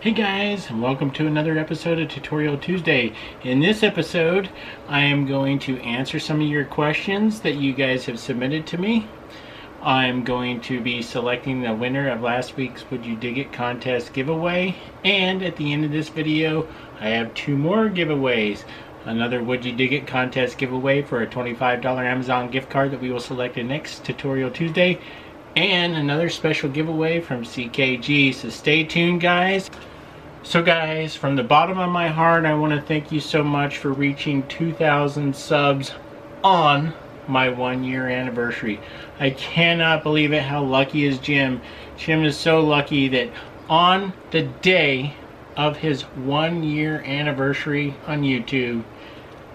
Hey guys, and welcome to another episode of Tutorial Tuesday. In this episode, I am going to answer some of your questions that you guys have submitted to me. I'm going to be selecting the winner of last week's Would You Dig It contest giveaway. And at the end of this video, I have two more giveaways. Another Would You Dig It contest giveaway for a $25 Amazon gift card that we will select in next Tutorial Tuesday. And another special giveaway from CKG. So stay tuned, guys. So guys, from the bottom of my heart, I want to thank you so much for reaching 2,000 subs on my 1-year anniversary. I cannot believe it. How lucky is Jim? Jim is so lucky that on the day of his 1-year anniversary on YouTube,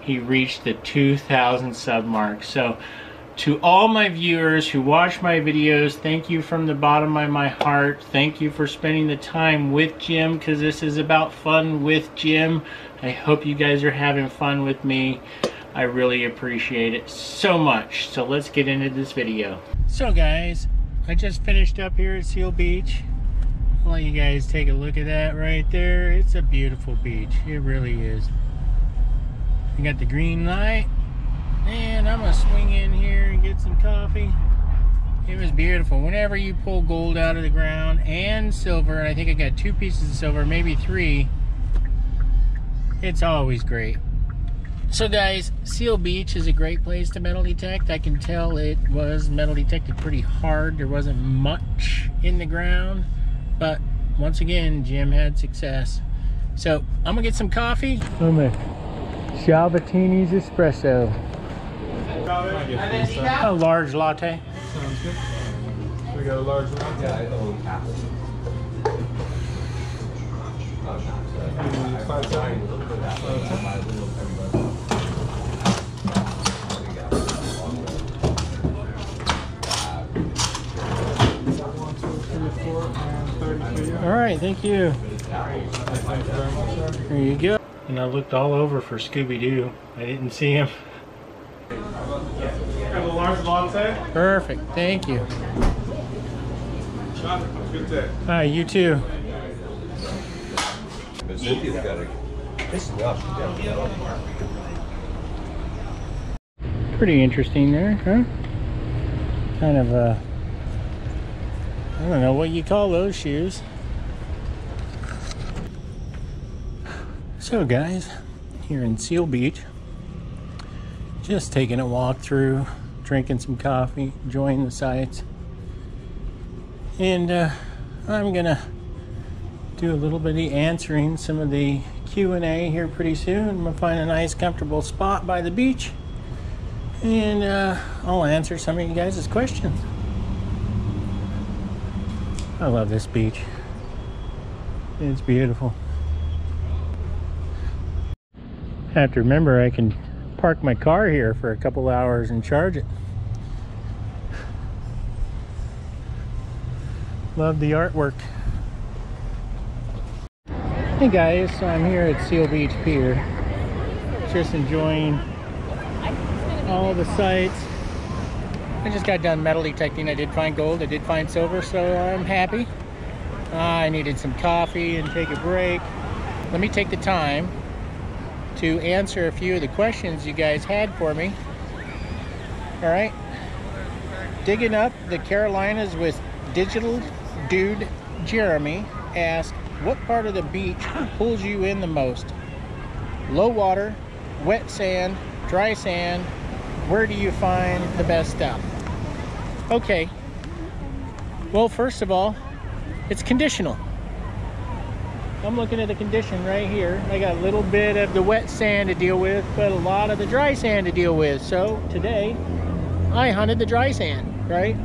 he reached the 2,000 sub mark. So to all my viewers who watch my videos, thank you from the bottom of my heart. Thank you for spending the time with Jim, because this is about fun with Jim. I hope you guys are having fun with me. I really appreciate it so much. So let's get into this video. So guys, I just finished up here at Seal Beach. I'll let you guys take a look at that right there. It's a beautiful beach. It really is. I got the green light. And I'm gonna swing in here and get some coffee. It was beautiful. Whenever you pull gold out of the ground and silver, and I think I got 2 pieces of silver, maybe 3, it's always great. So guys, Seal Beach is a great place to metal detect. I can tell it was metal detected pretty hard. There wasn't much in the ground, but once again, Jim had success. So I'm gonna get some coffee. Salvatini's espresso. A large latte. Sounds good. We got a large one? Yeah, a little apple. All right, thank you. There you go. And I looked all over for Scooby-Doo. I didn't see him. Have a large latte? Perfect, thank you. Sean, have a good day. Hi, you too. Pretty interesting there, huh? Kind of I don't know what you call those shoes. So guys, here in Seal Beach, just taking a walk through, drinking some coffee, enjoying the sights. And I'm gonna do a little bit of answering some of the Q&A here pretty soon. I'm gonna find a nice comfortable spot by the beach, and I'll answer some of you guys' questions. I love this beach. It's beautiful. I have to remember I can park my car here for a couple hours and charge it. Love the artwork. Hey guys, so I'm here at Seal Beach Pier, just enjoying all the sights. I just got done metal detecting. I did find gold, I did find silver, so I'm happy. I needed some coffee and take a break. Let me take the time to answer a few of the questions you guys had for me. All right, digging up the Carolinas with Digital Dude Jeremy asked, what part of the beach pulls you in the most? Low water, wet sand, dry sand, where do you find the best stuff? Okay, well, first of all, it's conditional. I'm looking at the condition right here. I got a little bit of the wet sand to deal with, but a lot of the dry sand to deal with. So today, I hunted the dry sand, right?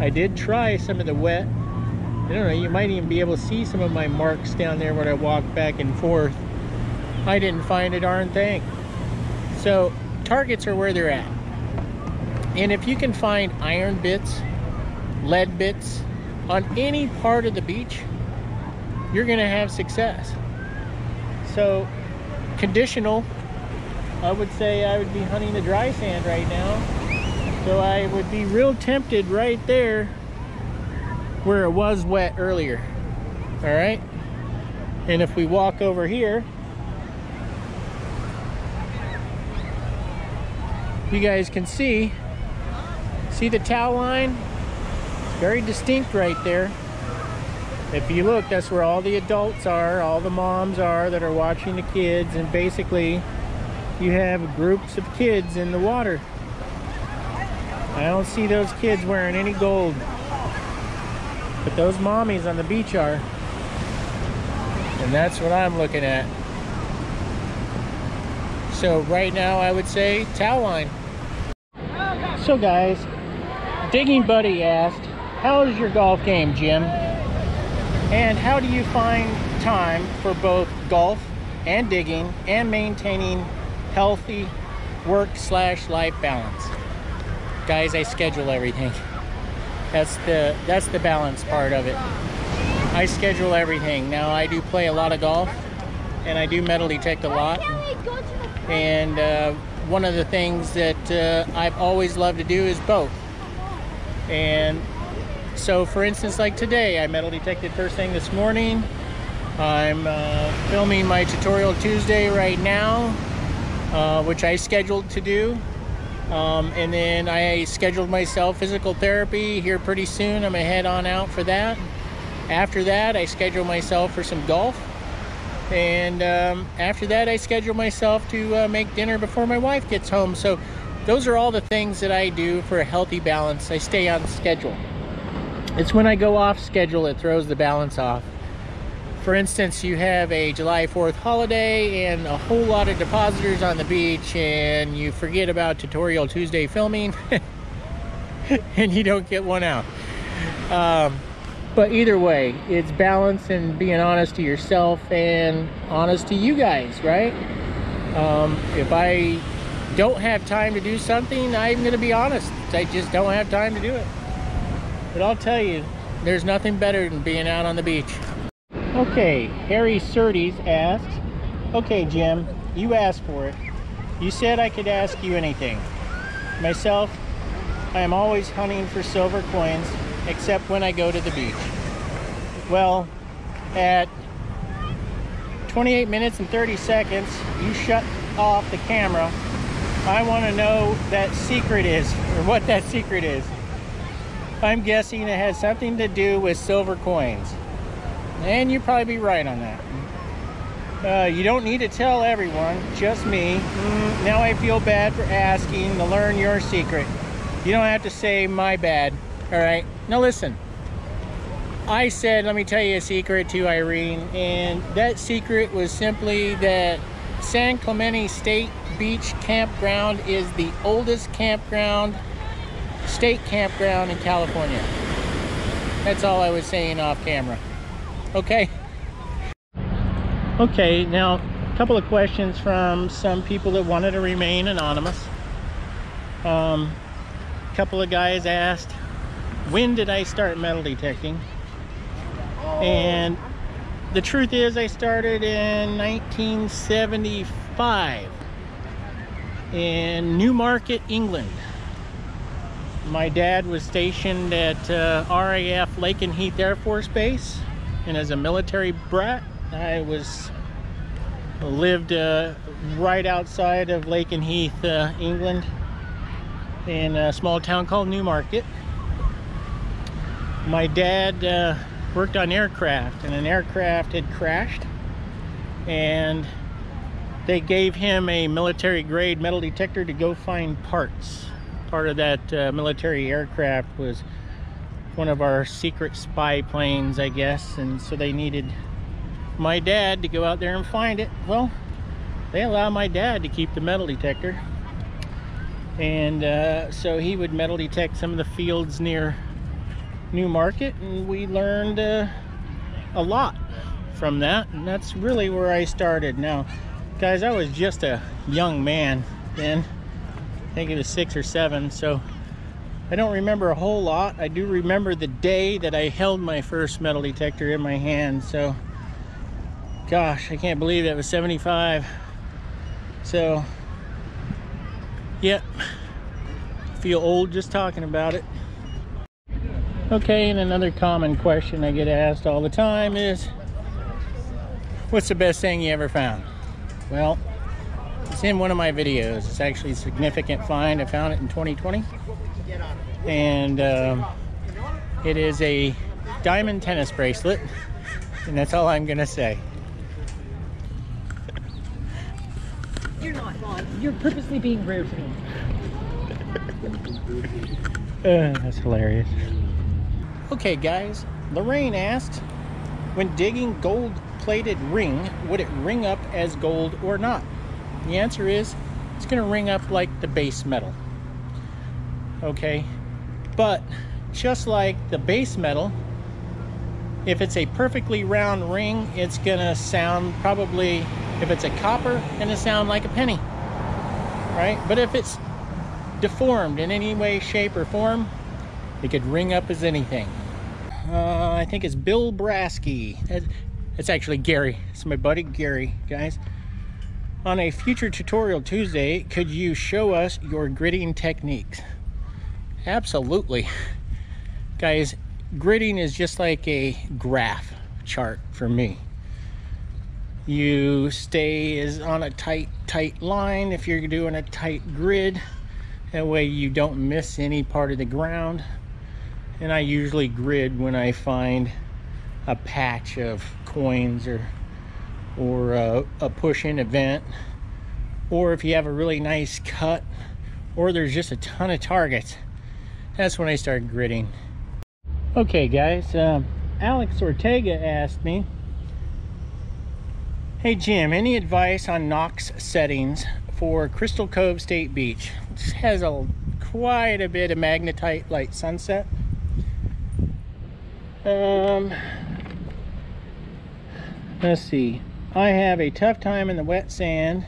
I did try some of the wet. I don't know, you might even be able to see some of my marks down there when I walk back and forth. I didn't find a darn thing. So targets are where they're at. And if you can find iron bits, lead bits on any part of the beach, you're gonna have success. So conditional, I would say I would be hunting the dry sand right now. So I would be real tempted right there where it was wet earlier. All right, And if we walk over here, you guys can see the towel line? It's very distinct right there. If you look, that's where all the adults are, all the moms are that are watching the kids, and basically you have groups of kids in the water. I don't see those kids wearing any gold, but those mommies on the beach are, and that's what I'm looking at. So right now I would say towel line. So guys, Digging Buddy asked, how's your golf game, Jim? And how do you find time for both golf and digging and maintaining healthy work/life balance? Guys, I schedule everything. That's the balance part of it. I schedule everything. Now I do play a lot of golf and I do metal detect a lot. And one of the things that I've always loved to do is both. And so for instance, like today, I metal detected first thing this morning. I'm filming my Tutorial Tuesday right now, which I scheduled to do. And then I scheduled myself physical therapy here pretty soon. I'm gonna head on out for that. After that, I schedule myself for some golf. And after that, I schedule myself to make dinner before my wife gets home. So those are all the things that I do for a healthy balance. I stay on schedule. It's when I go off schedule it throws the balance off. For instance, you have a July 4th holiday and a whole lot of depositors on the beach, and you forget about Tutorial Tuesday filming and you don't get one out. But either way, it's balance and being honest to yourself and honest to you guys, right? If I don't have time to do something, I'm gonna be honest. I just don't have time to do it. But I'll tell you, there's nothing better than being out on the beach. Okay, Harry Surtees asks, okay Jim, you asked for it. You said I could ask you anything. Myself, I am always hunting for silver coins, except when I go to the beach. Well, at 28 minutes and 30 seconds, you shut off the camera. I want to know that secret is, or what that secret is. I'm guessing it has something to do with silver coins. And you'd probably be right on that. You don't need to tell everyone, just me. Now I feel bad for asking to learn your secret. You don't have to say my bad, all right? Now listen, I said, let me tell you a secret to Irene, and that secret was simply that San Clemente State Beach Campground is the oldest campground, state campground in California. That's all I was saying off camera. Okay. Okay, now a couple of questions from some people that wanted to remain anonymous. A couple of guys asked, when did I start metal detecting? And the truth is I started in 1975 in Newmarket, England. My dad was stationed at RAF Lakenheath Air Force Base, and as a military brat, I lived right outside of Lakenheath, England, in a small town called Newmarket. My dad worked on aircraft, and an aircraft had crashed, and they gave him a military grade metal detector to go find parts. Part of that military aircraft was one of our secret spy planes, I guess, and so they needed my dad to go out there and find it. Well, they allowed my dad to keep the metal detector, and so he would metal detect some of the fields near Newmarket, and we learned a lot from that, and that's really where I started. Now guys, I was just a young man then. I think it was 6 or 7, so I don't remember a whole lot. I do remember the day that I held my first metal detector in my hand. So gosh, I can't believe that was 75. So yep, feel old just talking about it. Okay, and another common question I get asked all the time is, What's the best thing you ever found? Well, it's in one of my videos. It's actually a significant find. I found it in 2020. And it is a diamond tennis bracelet. And that's all I'm gonna say. You're not wrong. You're purposely being rude to me. That's hilarious. Okay guys, Lorraine asked, when digging gold-plated ring, would it ring up as gold or not? The answer is, it's gonna ring up like the base metal. Okay, but just like the base metal, if it's a perfectly round ring, it's gonna sound probably, if it's a copper, gonna sound like a penny, right? But if it's deformed in any way, shape, or form, it could ring up as anything. I think it's Bill Brasky. It's actually Gary. It's my buddy Gary, guys. On a future tutorial Tuesday, could you show us your gridding techniques? Absolutely. Guys, gridding is just like a graph chart for me. You stay on a tight line if you're doing a tight grid. That way you don't miss any part of the ground. And I usually grid when I find a patch of coins or a push-in event, or if you have a really nice cut, or there's just a ton of targets. That's when I start gridding. Okay guys, Alex Ortega asked me, hey Jim, any advice on NOx settings for Crystal Cove State Beach? It has quite a bit of magnetite like sunset. Let's see. I have a tough time in the wet sand.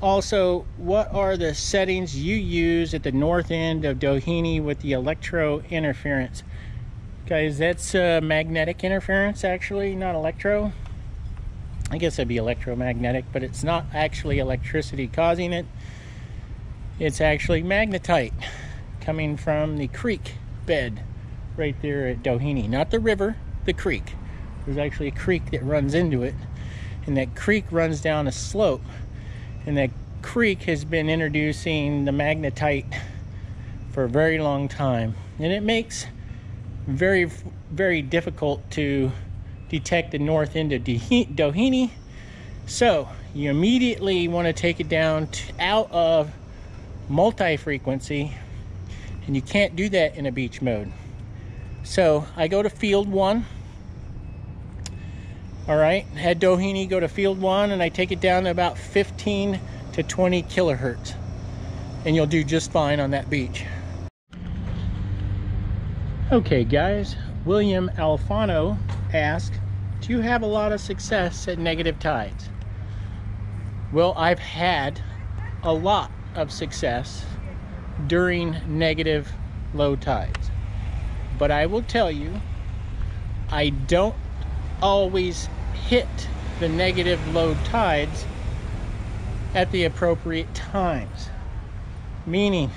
Also, what are the settings you use at the north end of Doheny with the electro interference? Guys, that's magnetic interference actually, not electro. I guess it'd be electromagnetic, but it's not actually electricity causing it. It's actually magnetite coming from the creek bed right there at Doheny. Not the river, the creek. There's actually a creek that runs into it, and that creek runs down a slope, and that creek has been introducing the magnetite for a very long time, and it makes very, very difficult to detect the north end of Doheny. So you immediately want to take it down out of multi-frequency, and you can't do that in a beach mode. So I go to field 1. All right, at Doheny, go to field 1, and I take it down to about 15 to 20 kilohertz, and you'll do just fine on that beach. Okay guys, William Alfano asked, do you have a lot of success at negative tides? Well, I've had a lot of success during negative low tides, but I will tell you, I don't always hit the negative low tides at the appropriate times. Meaning,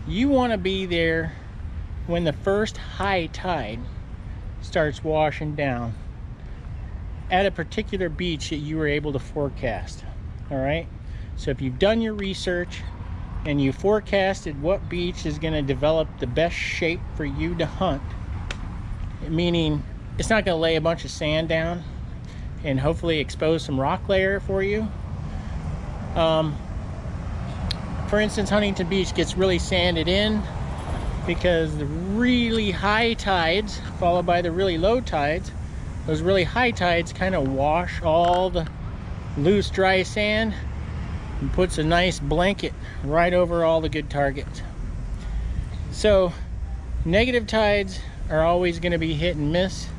you want to be there when the first high tide starts washing down at a particular beach that you were able to forecast. All right, so if you've done your research and you forecasted what beach is going to develop the best shape for you to hunt, meaning it's not going to lay a bunch of sand down and hopefully expose some rock layer for you. For instance, Huntington Beach gets really sanded in because the really high tides followed by the really low tides, those really high tides kind of wash all the loose dry sand and puts a nice blanket right over all the good targets. So negative tides are always going to be hit and miss,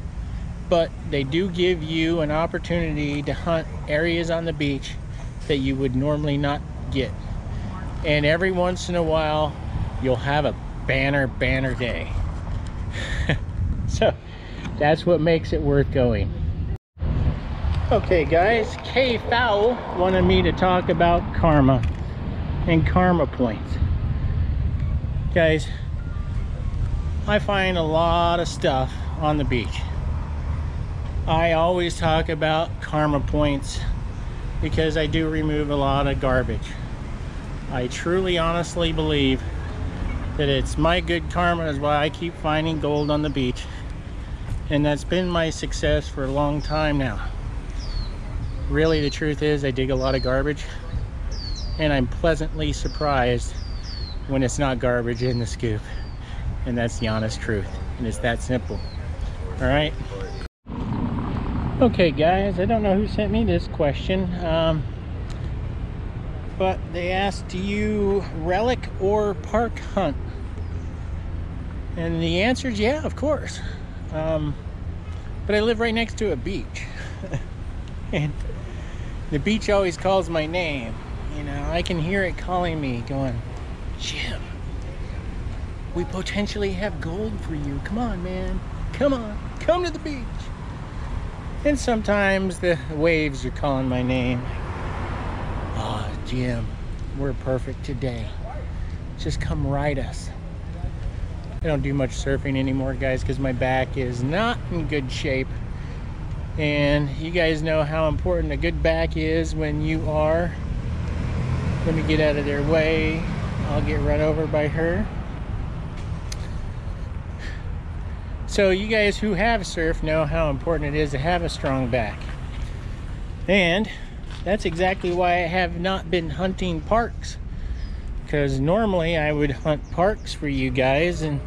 but they do give you an opportunity to hunt areas on the beach that you would normally not get. And every once in a while you'll have a banner day. So that's what makes it worth going. Okay guys, Kay Fowl wanted me to talk about karma and karma points. Guys, I find a lot of stuff on the beach. I always talk about karma points because I do remove a lot of garbage. I truly, honestly believe that it's my good karma is why I keep finding gold on the beach. And that's been my success for a long time now. Really, the truth is I dig a lot of garbage, and I'm pleasantly surprised when it's not garbage in the scoop. And that's the honest truth, and it's that simple. All right. Okay guys, I don't know who sent me this question, but they asked, do you relic or park hunt? And the answer is yeah, of course. But I live right next to a beach. And the beach always calls my name. You know, I can hear it calling me, going, Jim, we potentially have gold for you. Come on, man. Come on. Come to the beach. And sometimes the waves are calling my name. Oh, Jim, we're perfect today. Just come ride us. I don't do much surfing anymore, guys, because my back is not in good shape. And you guys know how important a good back is when you are. Let me get out of their way. I'll get run over by her. So you guys who have surfed know how important it is to have a strong back. And that's exactly why I have not been hunting parks. Because normally I would hunt parks for you guys, and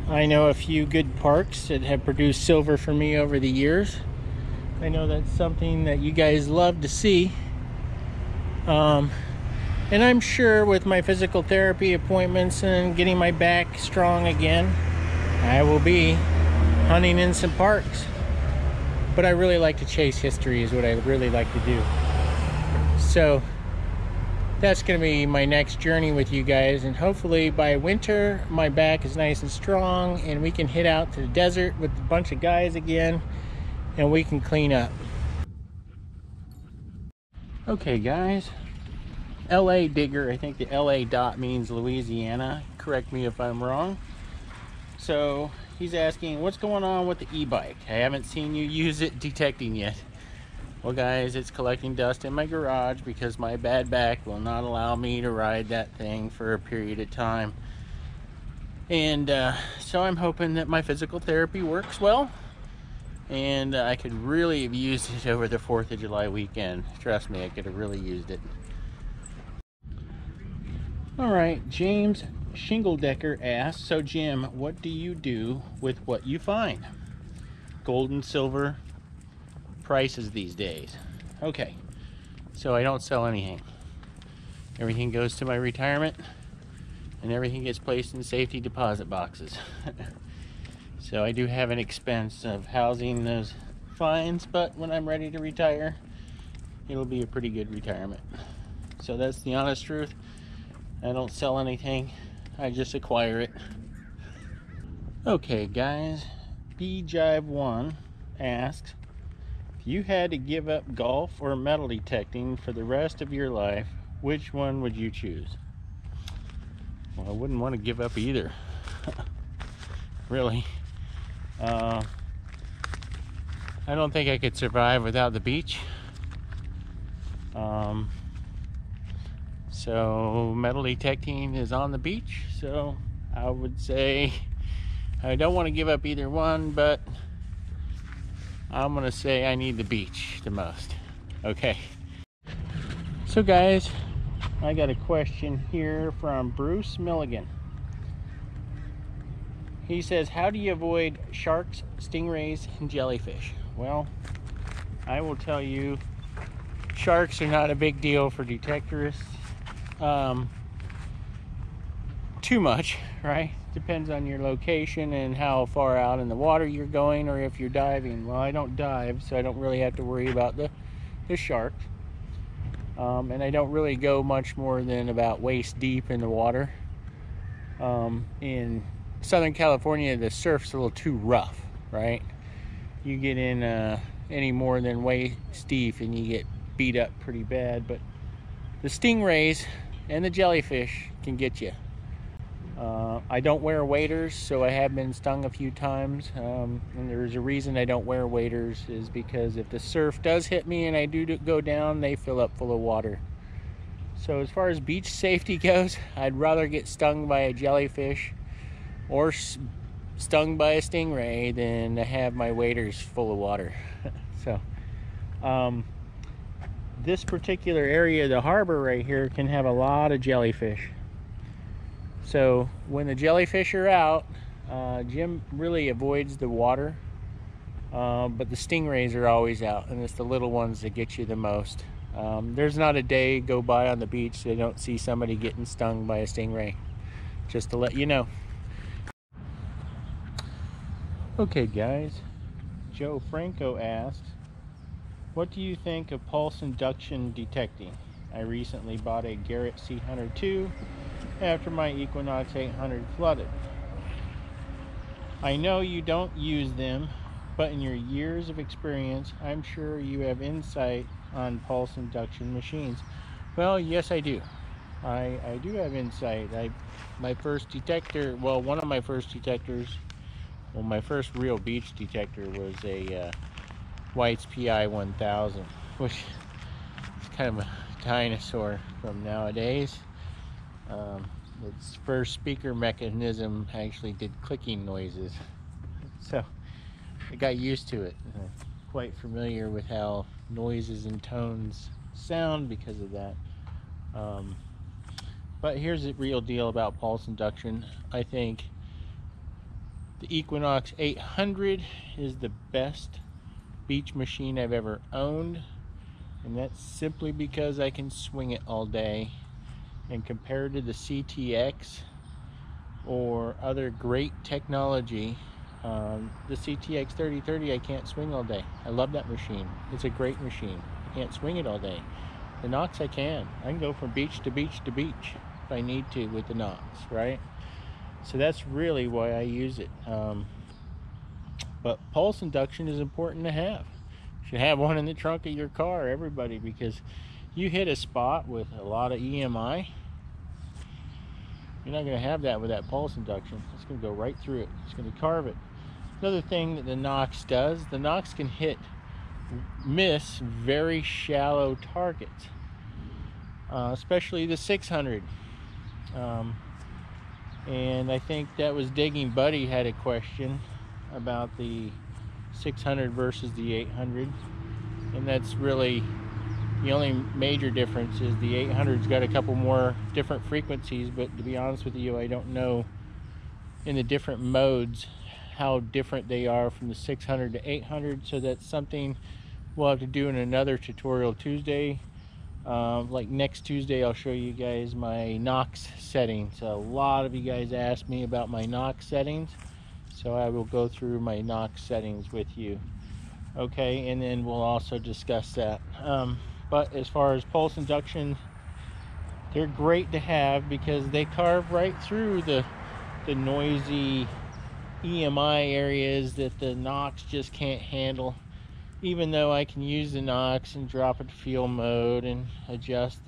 I know a few good parks that have produced silver for me over the years. I know that's something that you guys love to see. And I'm sure with my physical therapy appointments and getting my back strong again, I will be hunting in some parks. But I really like to chase history is what I really like to do. So that's going to be my next journey with you guys, and hopefully by winter my back is nice and strong and we can hit out to the desert with a bunch of guys again and we can clean up. Okay guys, LA Digger, I think the LA dot means Louisiana, correct me if I'm wrong. So he's asking, what's going on with the e-bike? I haven't seen you use it detecting yet. Well guys, it's collecting dust in my garage because my bad back will not allow me to ride that thing for a period of time. And so I'm hoping that my physical therapy works well. And I could really have used it over the 4th of July weekend. Trust me, I could have really used it. Alright, James Shingledecker asks, so Jim, what do you do with what you find? Gold and silver prices these days. Okay, so I don't sell anything. Everything goes to my retirement, and everything gets placed in safety deposit boxes. So I do have an expense of housing those finds, but when I'm ready to retire, it'll be a pretty good retirement. So that's the honest truth. I don't sell anything, I just acquire it. Okay guys, BJive1 asks, if you had to give up golf or metal detecting for the rest of your life, which one would you choose? Well, I wouldn't want to give up either. Really. I don't think I could survive without the beach. So metal detecting is on the beach, so I would say I don't want to give up either one, but I'm gonna say I need the beach the most. Okay, so guys, I got a question here from Bruce Milligan. He says, how do you avoid sharks, stingrays, and jellyfish? Well, I will tell you, sharks are not a big deal for detectorists. Too much, right? Depends on your location and how far out in the water you're going, or if you're diving. Well, I don't dive, so I don't really have to worry about the sharks. And I don't really go much more than about waist deep in the water. In Southern California, the surf's a little too rough, right? You get in any more than waist deep and you get beat up pretty bad. But the stingrays and the jellyfish can get you. I don't wear waders, so I have been stung a few times. And there's a reason I don't wear waders, is because if the surf does hit me and I do go down, they fill up full of water. So as far as beach safety goes, I'd rather get stung by a jellyfish or stung by a stingray than to have my waders full of water. So this particular area, the harbor right here, can have a lot of jellyfish. So when the jellyfish are out, Jim really avoids the water, but the stingrays are always out, and it's the little ones that get you the most. There's not a day go by on the beach they don't see somebody getting stung by a stingray, just to let you know. Okay guys, Joe Franco asked, what do you think of pulse induction detecting? I recently bought a Garrett C102 after my Equinox 800 flooded. I know you don't use them, but in your years of experience, I'm sure you have insight on pulse induction machines. Well, yes I do. I do have insight. My first detector, well, one of my first detectors, well, my first real beach detector was a White's PI 1000, which is kind of a dinosaur from nowadays. Its first speaker mechanism actually did clicking noises, so I got used to it. I'm quite familiar with how noises and tones sound because of that. But here's the real deal about pulse induction. I think the Equinox 800 is the best beach machine I've ever owned, and that's simply because I can swing it all day. And compared to the CTX or other great technology, the CTX 3030 I can't swing all day. I love that machine. It's a great machine. I can't swing it all day. The Nox I can go from beach to beach to beach if I need to with the Nox, right? So that's really why I use it. But pulse induction is important to have. You should have one in the trunk of your car, everybody, because you hit a spot with a lot of EMI, you're not going to have that with that pulse induction. It's going to go right through it. It's going to carve it. Another thing that the Nox does, the Nox can miss very shallow targets, especially the 600. And I think that was Digging Buddy had a question about the 600 versus the 800, and that's really the only major difference. Is the 800's got a couple more different frequencies, but to be honest with you, I don't know in the different modes how different they are from the 600 to 800, so that's something we'll have to do in another tutorial Tuesday. Like next Tuesday, I'll show you guys my Nox settings. A lot of you guys asked me about my Nox settings, so I will go through my Nox settings with you. Okay, and then we'll also discuss that. But as far as pulse induction, they're great to have because they carve right through the noisy EMI areas that the Nox just can't handle. Even though I can use the Nox and drop it to field mode and adjust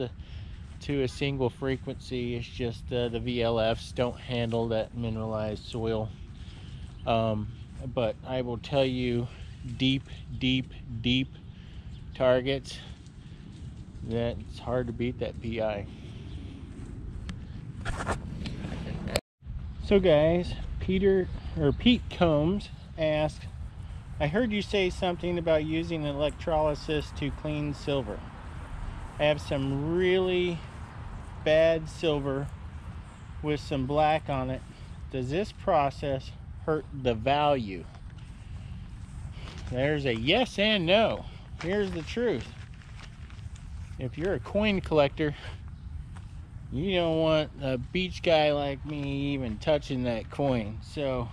to a single frequency, it's just the VLFs don't handle that mineralized soil. But I will tell you, deep targets, that it's hard to beat that PI. So guys, Pete Combs asked, I heard you say something about using electrolysis to clean silver. I have some really bad silver with some black on it. Does this process hurt the value? There's a yes and no. Here's the truth. If you're a coin collector, you don't want a beach guy like me even touching that coin. So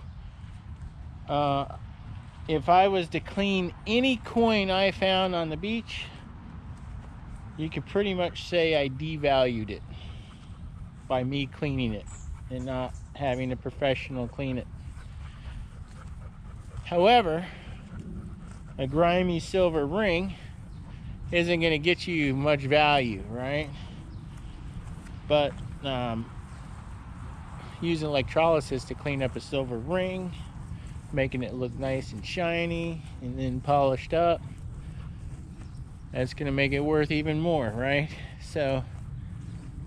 if I was to clean any coin I found on the beach, you could pretty much say I devalued it by me cleaning it and not having a professional clean it. However, a grimy silver ring isn't going to get you much value, right? But using electrolysis to clean up a silver ring, making it look nice and shiny and then polished up. That's going to make it worth even more, right? So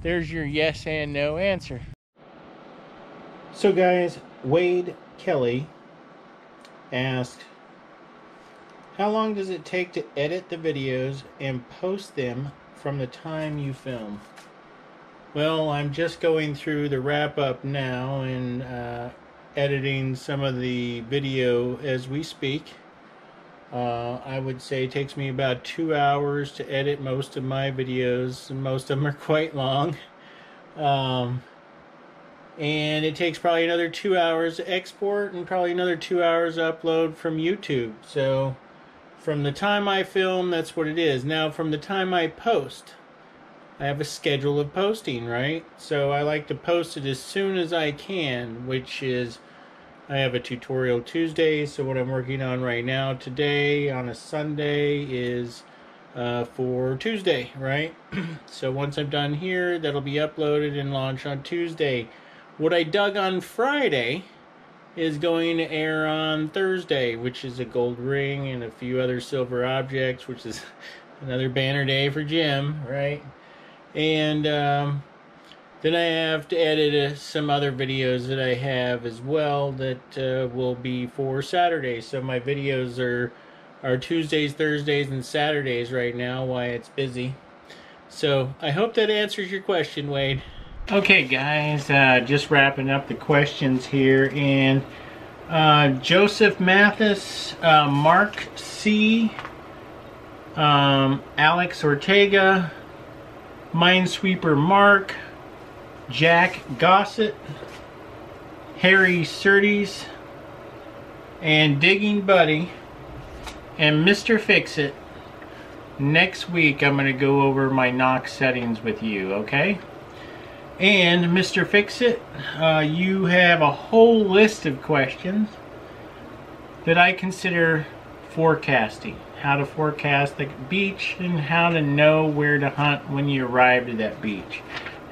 there's your yes and no answer. So guys, Wade Kelly asked, how long does it take to edit the videos and post them from the time you film? Well, I'm just going through the wrap-up now and editing some of the video as we speak. I would say it takes me about 2 hours to edit most of my videos, and most of them are quite long. And it takes probably another 2 hours to export and probably another 2 hours to upload from YouTube. So from the time I film, that's what it is. Now from the time I post, I have a schedule of posting, right? So I like to post it as soon as I can, which is, I have a tutorial Tuesday, so what I'm working on right now today on a Sunday is for Tuesday, right? So once I'm done here, that'll be uploaded and launched on Tuesday. What I dug on Friday is going to air on Thursday, which is a gold ring and a few other silver objects, which is another banner day for Jim, right? And then I have to edit some other videos that I have as well that will be for Saturday. So my videos are Tuesdays, Thursdays, and Saturdays right now, why it's busy. So I hope that answers your question, Wade. Okay guys, just wrapping up the questions here. And Joseph Mathis, Mark C, Alex Ortega, Minesweeper Mark, Jack Gossett, Harry Surtees, and Digging Buddy, and Mr. Fix-It. Next week I'm going to go over my Knox settings with you, okay? And Mr. Fix-It, you have a whole list of questions that I consider forecasting. How to forecast the beach and how to know where to hunt when you arrive to that beach.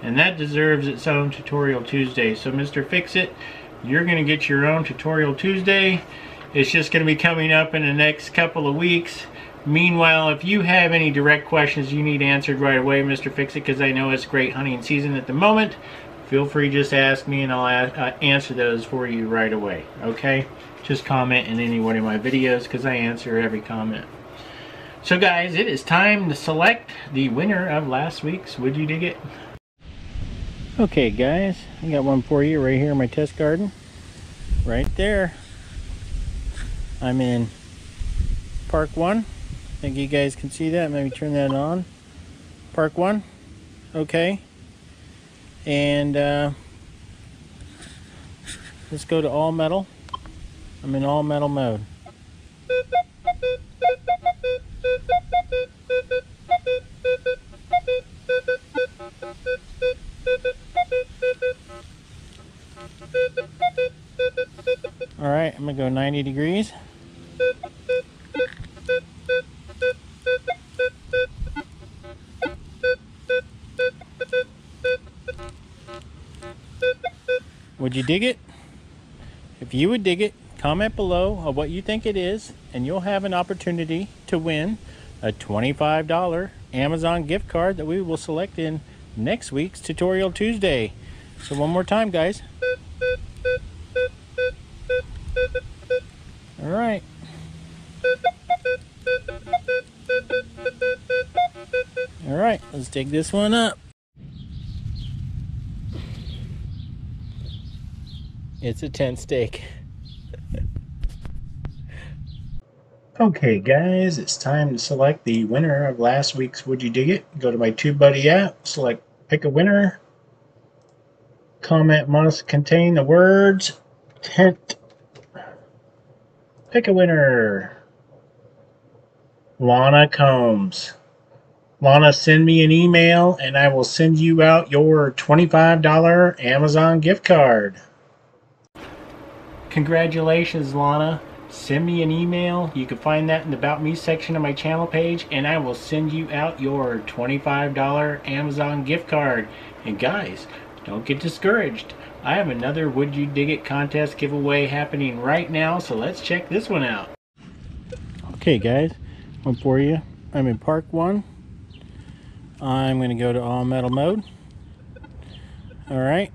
And that deserves its own Tutorial Tuesday. So Mr. Fix-It, you're going to get your own Tutorial Tuesday. It's just going to be coming up in the next couple of weeks. Meanwhile, if you have any direct questions you need answered right away, Mr. Fix-It, because I know it's great hunting season at the moment, feel free just to ask me and I'll answer those for you right away, okay? Just comment in any one of my videos because I answer every comment. So guys, it is time to select the winner of last week's Would You Dig It? Okay guys, I got one for you right here in my test garden. Right there. I'm in Park 1. I think you guys can see that. Maybe turn that on. Park 1. Okay. And let's go to all metal. I'm in all metal mode. Alright, I'm going to go 90 degrees. Would you dig it? If you would dig it, comment below of what you think it is, and you'll have an opportunity to win a $25 Amazon gift card that we will select in next week's Tutorial Tuesday. So one more time, guys. Alright. Alright, let's dig this one up. It's a 10 steak. Okay guys, it's time to select the winner of last week's Would You Dig It? Go to my TubeBuddy app, select pick a winner. Comment must contain the words tent. Pick a winner. Lana Combs. Lana, send me an email and I will send you out your $25 Amazon gift card. Congratulations, Lana. Send me an email. You can find that in the About Me section of my channel page, and I will send you out your $25 Amazon gift card. And guys, don't get discouraged. I have another Would You Dig It contest giveaway happening right now, so let's check this one out. Okay guys, one for you. I'm in Park 1. I'm going to go to all metal mode. Alright,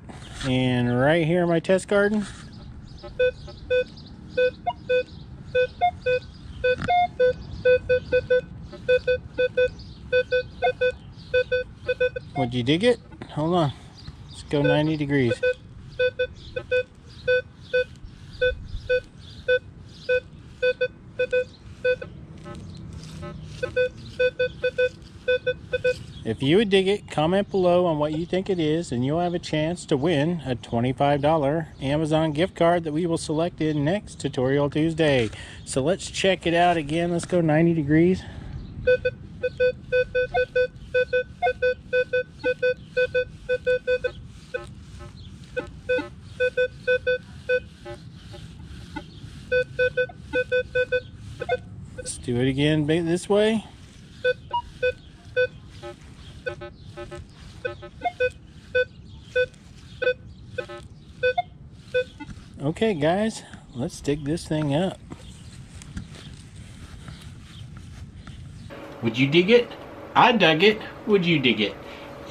and right here in my test garden, would you dig it? Hold on. Let's go 90 degrees. If you would dig it, comment below on what you think it is, and you'll have a chance to win a $25 Amazon gift card that we will select in next Tutorial Tuesday. So let's check it out again. Let's go 90 degrees. Let's do it again this way. Okay guys, let's dig this thing up. Would you dig it? I dug it. Would you dig it?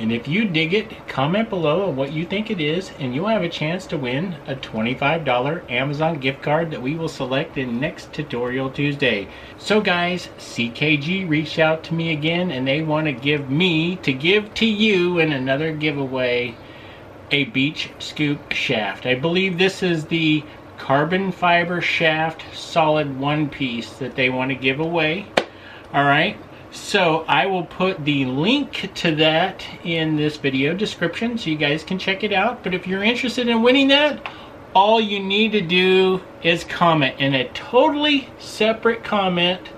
And if you dig it, comment below on what you think it is, and you'll have a chance to win a $25 Amazon gift card that we will select in next Tutorial Tuesday. So guys, CKG reached out to me again, and they want to give to you in another giveaway a beach scoop shaft. I believe this is the carbon fiber shaft solid one piece that they want to give away. Alright, so I will put the link to that in this video description so you guys can check it out. But if you're interested in winning that, all you need to do is comment in a totally separate comment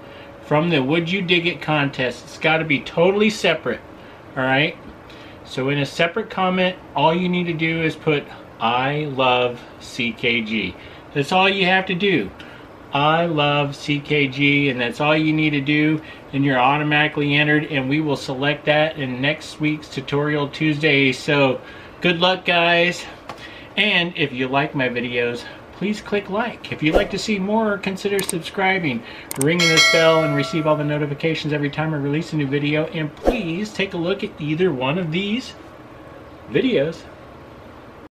from the Would You Dig It contest. It's got to be totally separate. Alright, so in a separate comment, all you need to do is put I love CKG. That's all you have to do. I love CKG, and that's all you need to do, and you're automatically entered, and we will select that in next week's Tutorial Tuesday. So good luck guys, and if you like my videos, please click like. If you'd like to see more, consider subscribing, ringing this bell, and receive all the notifications every time I release a new video. And please take a look at either one of these videos